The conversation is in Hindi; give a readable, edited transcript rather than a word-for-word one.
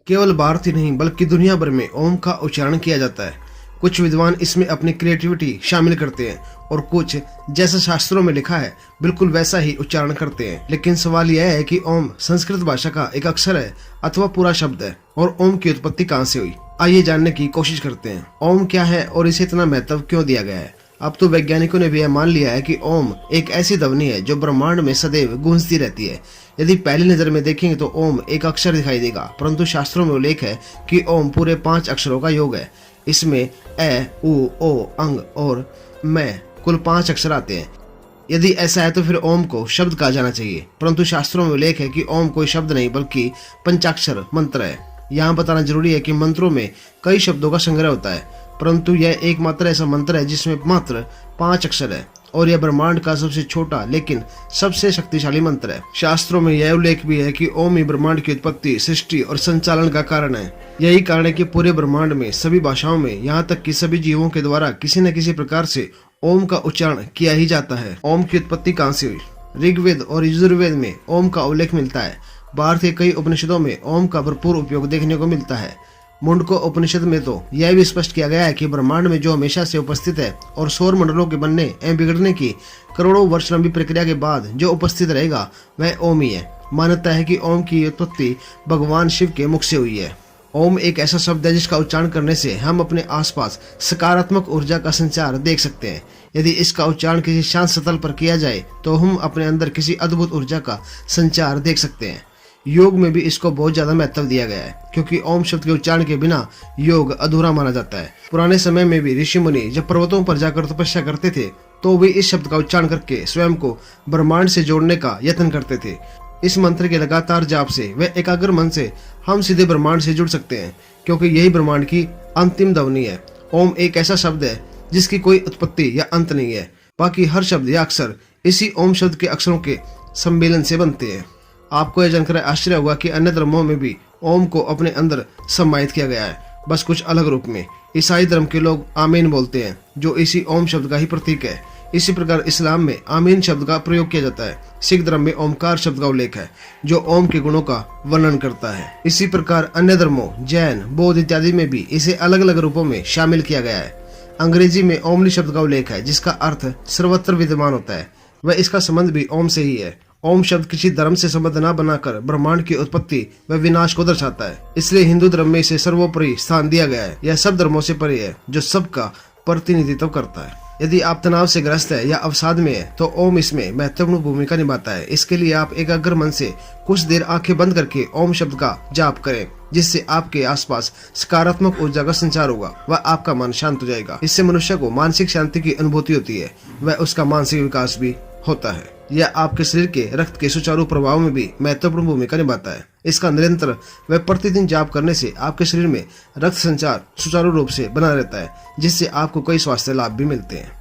केवल भारत ही नहीं बल्कि दुनिया भर में ओम का उच्चारण किया जाता है। कुछ विद्वान इसमें अपनी क्रिएटिविटी शामिल करते हैं और कुछ, जैसा शास्त्रों में लिखा है, बिल्कुल वैसा ही उच्चारण करते हैं। लेकिन सवाल यह है कि ओम संस्कृत भाषा का एक अक्षर है अथवा पूरा शब्द है, और ओम की उत्पत्ति कहाँ से हुई, आइए जानने की कोशिश करते हैं। ओम क्या है और इसे इतना महत्व क्यों दिया गया है। अब तो वैज्ञानिकों ने भी यह मान लिया है कि ओम एक ऐसी ध्वनि है जो ब्रह्मांड में सदैव गूंजती रहती है। यदि पहली नजर में देखेंगे तो ओम एक अक्षर दिखाई देगा, परंतु शास्त्रों में उल्लेख है कि ओम पूरे 5 अक्षरों का योग है। इसमें ए, उ, ओ, अंग और मैं कुल 5 अक्षर आते हैं। यदि ऐसा है तो फिर ओम को शब्द कहा जाना चाहिए, परंतु शास्त्रों में उल्लेख है कि ओम कोई शब्द नहीं बल्कि पंचाक्षर मंत्र है। यहाँ बताना जरूरी है कि मंत्रों में कई शब्दों का संग्रह होता है, परंतु यह एकमात्र ऐसा मंत्र है जिसमें मात्र 5 अक्षर है, और यह ब्रह्मांड का सबसे छोटा लेकिन सबसे शक्तिशाली मंत्र है। शास्त्रों में यह उल्लेख भी है कि ओम ही ब्रह्मांड की उत्पत्ति, सृष्टि और संचालन का कारण है। यही कारण है कि पूरे ब्रह्मांड में सभी भाषाओं में, यहाँ तक कि सभी जीवों के द्वारा किसी न किसी प्रकार से ओम का उच्चारण किया ही जाता है। ओम की उत्पत्ति कहाँ से हुई? ऋग्वेद और यजुर्वेद में ओम का उल्लेख मिलता है। भारत के कई उपनिषदों में ओम का भरपूर उपयोग देखने को मिलता है। मुंडको उपनिषद में तो यह भी स्पष्ट किया गया है कि ब्रह्मांड में जो हमेशा से उपस्थित है और सौर मंडलों के बनने एवं बिगड़ने की करोड़ों वर्ष लंबी प्रक्रिया के बाद जो उपस्थित रहेगा वह ओम ही है। मान्यता है कि ओम की उत्पत्ति भगवान शिव के मुख से हुई है। ओम एक ऐसा शब्द है जिसका उच्चारण करने से हम अपने आसपास सकारात्मक ऊर्जा का संचार देख सकते हैं। यदि इसका उच्चारण किसी शांत सतह पर किया जाए तो हम अपने अंदर किसी अद्भुत ऊर्जा का संचार देख सकते हैं। योग में भी इसको बहुत ज्यादा महत्व दिया गया है, क्योंकि ओम शब्द के उच्चारण के बिना योग अधूरा माना जाता है। पुराने समय में भी ऋषि मुनि जब पर्वतों पर जाकर तपस्या करते थे तो वे इस शब्द का उच्चारण करके स्वयं को ब्रह्मांड से जोड़ने का यत्न करते थे। इस मंत्र के लगातार जाप से व एकाग्र मन से हम सीधे ब्रह्मांड से जुड़ सकते हैं, क्योंकि यही ब्रह्मांड की अंतिम ध्वनि है। ओम एक ऐसा शब्द है जिसकी कोई उत्पत्ति या अंत नहीं है। बाकी हर शब्द या अक्षर इसी ओम शब्द के अक्षरों के सम्मेलन से बनते हैं। आपको यह जानकर आश्चर्य होगा कि अन्य धर्मों में भी ओम को अपने अंदर सम्मानित किया गया है, बस कुछ अलग रूप में। ईसाई धर्म के लोग आमीन बोलते हैं, जो इसी ओम शब्द का ही प्रतीक है। इसी प्रकार इस्लाम में आमीन शब्द का प्रयोग किया जाता है। सिख धर्म में ओमकार शब्द का उल्लेख है, जो ओम के गुणों का वर्णन करता है। इसी प्रकार अन्य धर्मों, जैन, बौद्ध इत्यादि में भी इसे अलग अलग रूपों में शामिल किया गया है। अंग्रेजी में ओमनी शब्द का उल्लेख है, जिसका अर्थ सर्वत्र विद्यमान होता है, वह इसका संबंध भी ओम से ही है। ओम शब्द किसी धर्म से संबंध न बनाकर ब्रह्मांड की उत्पत्ति व विनाश को दर्शाता है, इसलिए हिंदू धर्म में इसे सर्वोपरि स्थान दिया गया है। यह सब धर्मों से परे है, जो सबका प्रतिनिधित्व करता है। यदि आप तनाव से ग्रस्त है या अवसाद में है तो ओम इसमें महत्वपूर्ण भूमिका निभाता है। इसके लिए आप एकाग्र मन से कुछ देर आंखें बंद करके ओम शब्द का जाप करें, जिससे आपके आसपास सकारात्मक ऊर्जा का संचार होगा व आपका मन शांत हो जाएगा। इससे मनुष्य को मानसिक शांति की अनुभूति होती है व उसका मानसिक विकास भी होता है। यह आपके शरीर के रक्त के सुचारू प्रभाव में भी महत्वपूर्ण भूमिका निभाता है। इसका निरंतर व प्रतिदिन जाप करने से आपके शरीर में रक्त संचार सुचारू रूप से बना रहता है, जिससे आपको कई स्वास्थ्य लाभ भी मिलते हैं।